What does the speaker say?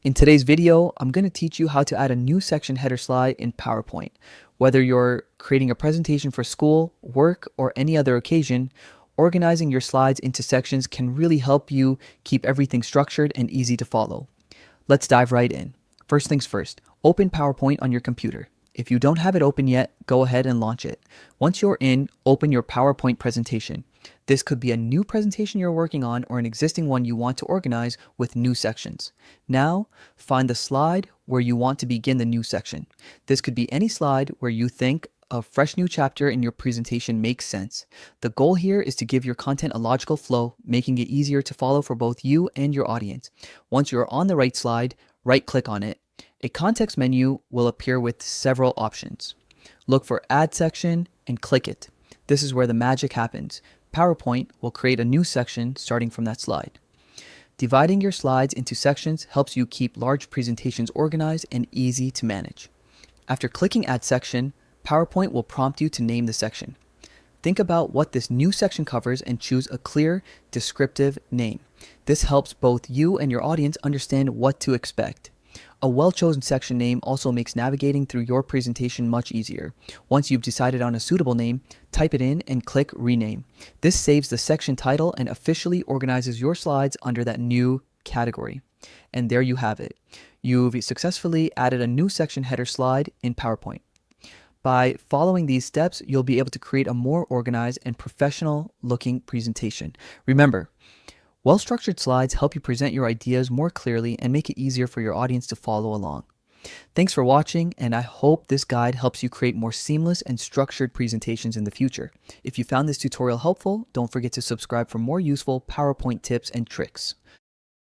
In today's video, I'm going to teach you how to add a new section header slide in PowerPoint. Whether you're creating a presentation for school, work, or any other occasion, organizing your slides into sections can really help you keep everything structured and easy to follow. Let's dive right in. First things first, open PowerPoint on your computer. If you don't have it open yet, go ahead and launch it. Once you're in, open your PowerPoint presentation. This could be a new presentation you're working on or an existing one you want to organize with new sections. Now, find the slide where you want to begin the new section. This could be any slide where you think a fresh new chapter in your presentation makes sense. The goal here is to give your content a logical flow, making it easier to follow for both you and your audience. Once you're on the right slide, right-click on it. A context menu will appear with several options. Look for Add Section and click it. This is where the magic happens. PowerPoint will create a new section starting from that slide. Dividing your slides into sections helps you keep large presentations organized and easy to manage. After clicking Add Section, PowerPoint will prompt you to name the section. Think about what this new section covers and choose a clear, descriptive name. This helps both you and your audience understand what to expect. A well-chosen section name also makes navigating through your presentation much easier. Once you've decided on a suitable name, type it in and click Rename. This saves the section title and officially organizes your slides under that new category. And there you have it. You've successfully added a new section header slide in PowerPoint. By following these steps, you'll be able to create a more organized and professional-looking presentation. Remember, well-structured slides help you present your ideas more clearly and make it easier for your audience to follow along. Thanks for watching, and I hope this guide helps you create more seamless and structured presentations in the future. If you found this tutorial helpful, don't forget to subscribe for more useful PowerPoint tips and tricks.